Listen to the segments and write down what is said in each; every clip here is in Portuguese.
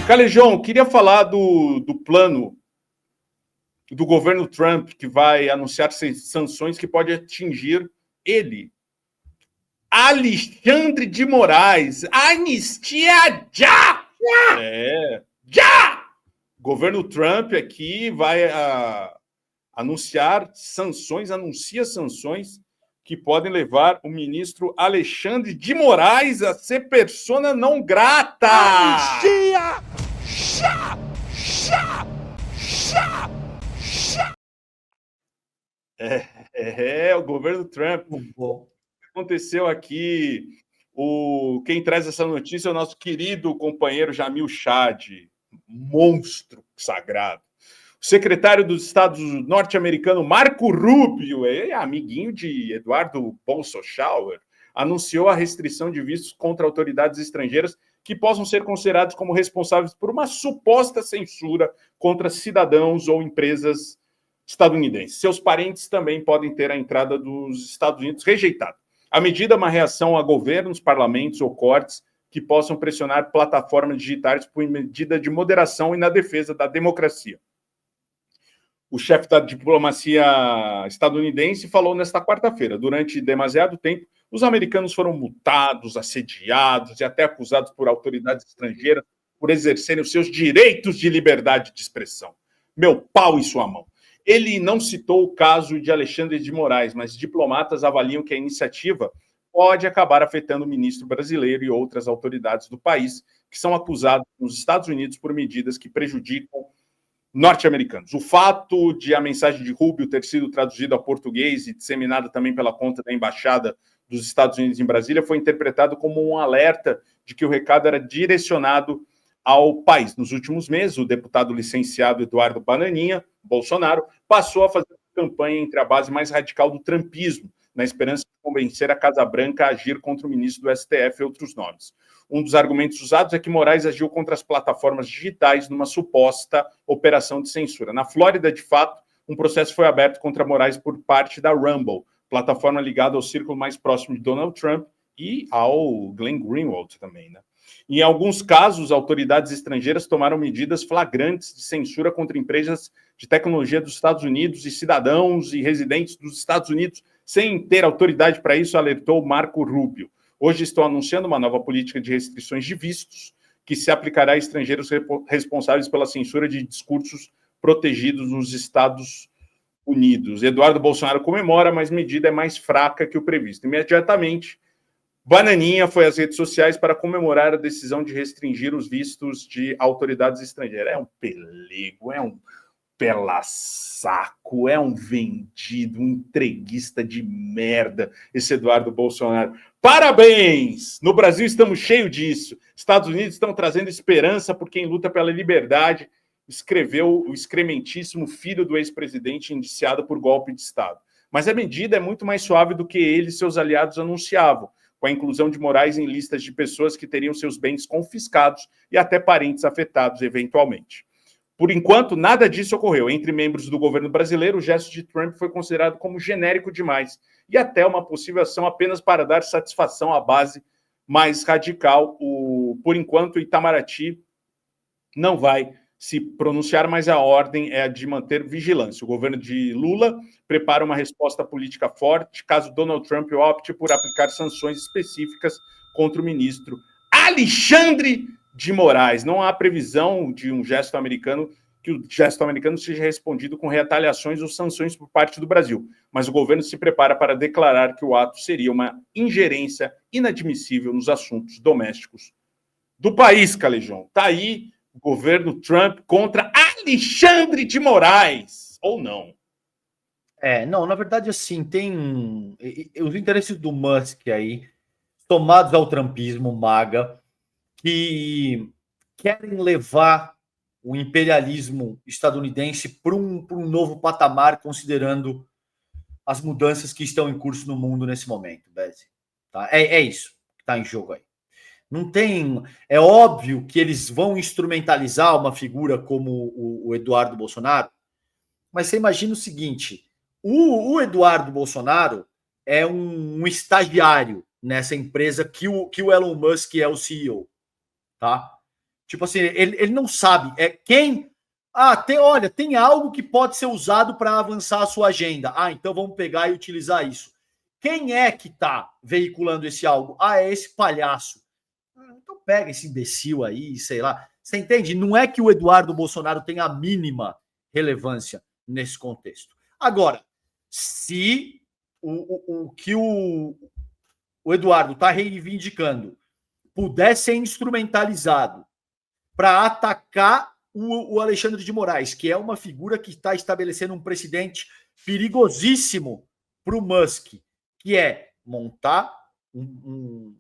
Calejão, queria falar do plano do governo Trump, que vai anunciar sanções que pode atingir ele. Alexandre de Moraes, anistia já! Já! O governo Trump aqui vai anuncia sanções que podem levar o ministro Alexandre de Moraes a ser persona não grata. Anistia! O governo Trump. O que aconteceu aqui? Quem traz essa notícia é o nosso querido companheiro Jamil Chad, monstro sagrado. O secretário dos Estados norte-americano Marco Rubio, amiguinho de Eduardo Bolsonaro, anunciou a restrição de vistos contra autoridades estrangeiras que possam ser considerados como responsáveis por uma suposta censura contra cidadãos ou empresas estadunidenses. Seus parentes também podem ter a entrada dos Estados Unidos rejeitada. A medida é uma reação a governos, parlamentos ou cortes que possam pressionar plataformas digitais por medida de moderação e na defesa da democracia. O chefe da diplomacia estadunidense falou nesta quarta-feira: durante demasiado tempo, os americanos foram multados, assediados e até acusados por autoridades estrangeiras por exercerem os seus direitos de liberdade de expressão. Meu pau em sua mão. Ele não citou o caso de Alexandre de Moraes, mas diplomatas avaliam que a iniciativa pode acabar afetando o ministro brasileiro e outras autoridades do país que são acusados nos Estados Unidos por medidas que prejudicam norte-americanos. O fato de a mensagem de Rubio ter sido traduzida ao português e disseminada também pela conta da Embaixada dos Estados Unidos em Brasília foi interpretado como um alerta de que o recado era direcionado ao país. Nos últimos meses, o deputado licenciado Eduardo Bananinha, Bolsonaro, passou a fazer campanha entre a base mais radical do trumpismo, na esperança de convencer a Casa Branca a agir contra o ministro do STF e outros nomes. Um dos argumentos usados é que Moraes agiu contra as plataformas digitais numa suposta operação de censura. Na Flórida, de fato, um processo foi aberto contra Moraes por parte da Rumble, plataforma ligada ao círculo mais próximo de Donald Trump e ao Glenn Greenwald também, né? Em alguns casos, autoridades estrangeiras tomaram medidas flagrantes de censura contra empresas de tecnologia dos Estados Unidos e cidadãos e residentes dos Estados Unidos sem ter autoridade para isso, alertou Marco Rubio. Hoje estão anunciando uma nova política de restrições de vistos que se aplicará a estrangeiros responsáveis pela censura de discursos protegidos nos Estados Unidos. Eduardo Bolsonaro comemora, mas a medida é mais fraca que o previsto. Imediatamente, Bananinha foi às redes sociais para comemorar a decisão de restringir os vistos de autoridades estrangeiras. É um pelego, é um pela-saco, é um vendido, um entreguista de merda, esse Eduardo Bolsonaro. Parabéns! No Brasil estamos cheios disso. Estados Unidos estão trazendo esperança por quem luta pela liberdade, escreveu o excrementíssimo filho do ex-presidente indiciado por golpe de Estado. Mas a medida é muito mais suave do que ele e seus aliados anunciavam, com a inclusão de Moraes em listas de pessoas que teriam seus bens confiscados e até parentes afetados eventualmente. Por enquanto, nada disso ocorreu. Entre membros do governo brasileiro, o gesto de Trump foi considerado como genérico demais e até uma possível ação apenas para dar satisfação à base mais radical. Por enquanto, Itamaraty não vai se pronunciar, mas a ordem é a de manter vigilância. O governo de Lula prepara uma resposta política forte caso Donald Trump opte por aplicar sanções específicas contra o ministro Alexandre de Moraes. Não há previsão de um gesto americano, que o gesto americano seja respondido com retaliações ou sanções por parte do Brasil, mas o governo se prepara para declarar que o ato seria uma ingerência inadmissível nos assuntos domésticos do país, Calejão. Está aí o governo Trump contra Alexandre de Moraes, ou não? Não, na verdade, assim, tem os interesses do Musk aí, tomados ao trumpismo MAGA, que querem levar o imperialismo estadunidense para um novo patamar, considerando as mudanças que estão em curso no mundo nesse momento, Beze. Tá? É isso que está em jogo aí. Não tem. É óbvio que eles vão instrumentalizar uma figura como o Eduardo Bolsonaro, mas você imagina o seguinte: o Eduardo Bolsonaro é um estagiário nessa empresa que o Elon Musk é o CEO. Tá? Tipo assim, ele não sabe. Quem... olha, tem algo que pode ser usado para avançar a sua agenda. Então vamos pegar e utilizar isso. Quem é que está veiculando esse algo? É esse palhaço. Então pega esse imbecil aí, sei lá. Você entende? Não é que o Eduardo Bolsonaro tenha a mínima relevância nesse contexto. Agora, se o que o Eduardo está reivindicando puder ser instrumentalizado para atacar o Alexandre de Moraes, que é uma figura que está estabelecendo um precedente perigosíssimo para o Musk, que é montar um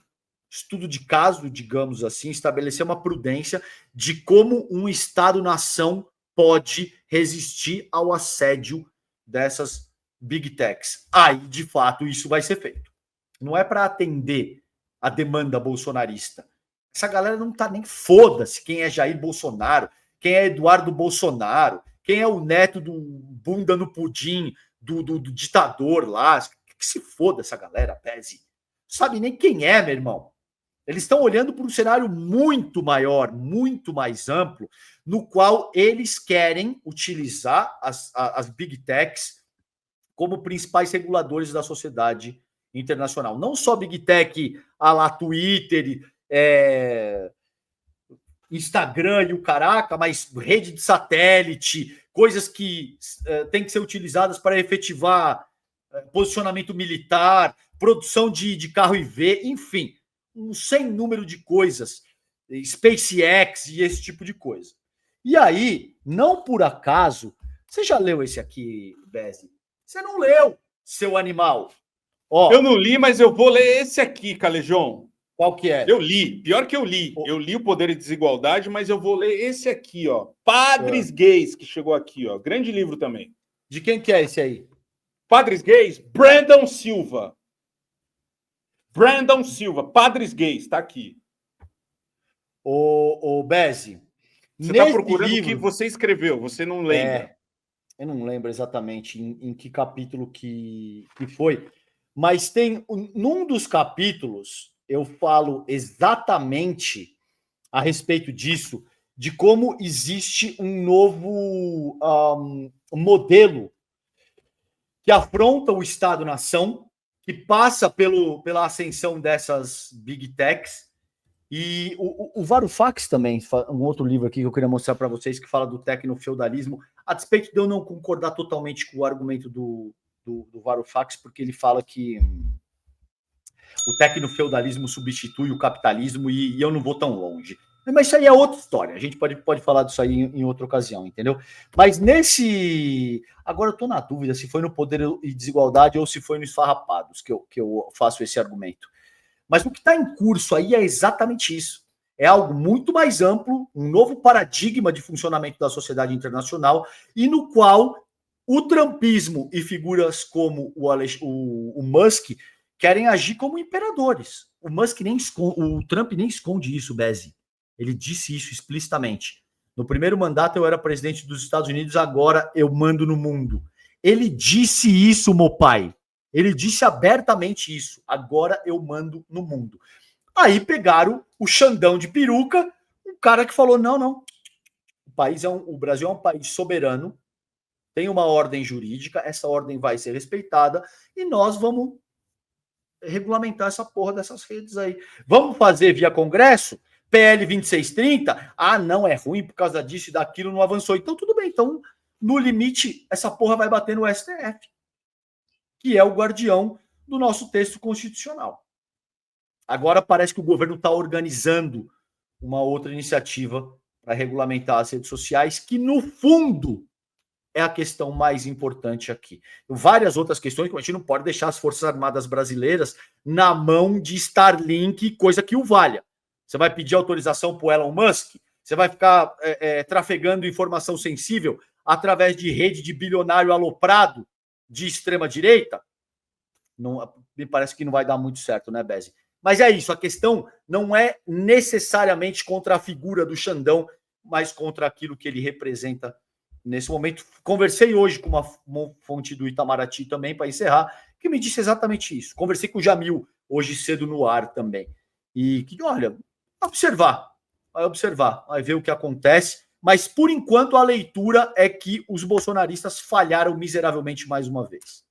estudo de caso, digamos assim, estabelecer uma prudência de como um Estado-nação pode resistir ao assédio dessas big techs. Aí, de fato, isso vai ser feito. Não é para atender a demanda bolsonarista. Essa galera não tá nem foda-se quem é Jair Bolsonaro, quem é Eduardo Bolsonaro, quem é o neto do bunda no pudim, do ditador lá. Que se foda essa galera, Pese. Sabe nem quem é, meu irmão. Eles estão olhando para um cenário muito maior, muito mais amplo, no qual eles querem utilizar as big techs como principais reguladores da sociedade internacional. Não só big tech a lá Twitter, Instagram e o caraca, mas rede de satélite, coisas que têm que ser utilizadas para efetivar posicionamento militar, produção de carro IV, enfim, um sem número de coisas, SpaceX e esse tipo de coisa. E aí, não por acaso, você já leu esse aqui, Bezi? Você não leu, seu animal. Eu não li, mas eu vou ler esse aqui, Calejão. Qual que é? Eu li, pior que eu li. Eu li O Poder e Desigualdade, mas eu vou ler esse aqui, ó. Padres Gays, que chegou aqui, ó. Grande livro também. De quem que é esse aí? Padres Gays, Brandon Silva. Brandon Silva, Padres Gays, tá aqui. O Bezi. Você tá procurando livro, o que você escreveu, você não lembra. Eu não lembro exatamente em que capítulo que foi, mas tem num dos capítulos eu falo exatamente a respeito disso, de como existe um novo modelo que afronta o Estado-nação, que passa pela ascensão dessas big techs. E o Varoufakis também, um outro livro aqui que eu queria mostrar para vocês, que fala do tecnofeudalismo, a despeito de eu não concordar totalmente com o argumento do Varoufakis, porque ele fala que o tecnofeudalismo substitui o capitalismo e eu não vou tão longe. Mas isso aí é outra história, a gente pode falar disso aí em outra ocasião, entendeu? Mas nesse... Agora eu estou na dúvida se foi no Poder e Desigualdade ou se foi no Esfarrapados que eu faço esse argumento. Mas o que está em curso aí é exatamente isso. É algo muito mais amplo, um novo paradigma de funcionamento da sociedade internacional e no qual o trumpismo e figuras como o Musk querem agir como imperadores. O Trump nem esconde isso, Bezi. Ele disse isso explicitamente. No primeiro mandato eu era presidente dos Estados Unidos, agora eu mando no mundo. Ele disse isso, meu pai. Ele disse abertamente isso. Agora eu mando no mundo. Aí pegaram o Xandão de peruca, um cara que falou, não. O Brasil é um país soberano, tem uma ordem jurídica, essa ordem vai ser respeitada e nós vamos regulamentar essa porra dessas redes aí. Vamos fazer via Congresso? PL 2630? Não, é ruim por causa disso e daquilo, não avançou. Então tudo bem, então no limite essa porra vai bater no STF, que é o guardião do nosso texto constitucional. Agora parece que o governo está organizando uma outra iniciativa para regulamentar as redes sociais, que no fundo é a questão mais importante aqui. Várias outras questões que a gente não pode deixar as Forças Armadas brasileiras na mão de Starlink, coisa que o valha. Você vai pedir autorização para o Elon Musk? Você vai ficar trafegando informação sensível através de rede de bilionário aloprado de extrema-direita? Não, me parece que não vai dar muito certo, né, Bezi? Mas é isso, a questão não é necessariamente contra a figura do Xandão, mas contra aquilo que ele representa nesse momento. Conversei hoje com uma fonte do Itamaraty também, para encerrar, que me disse exatamente isso. Conversei com o Jamil hoje cedo no ar também. E que, olha, observar vai observar, vai ver o que acontece. Mas, por enquanto, a leitura é que os bolsonaristas falharam miseravelmente mais uma vez.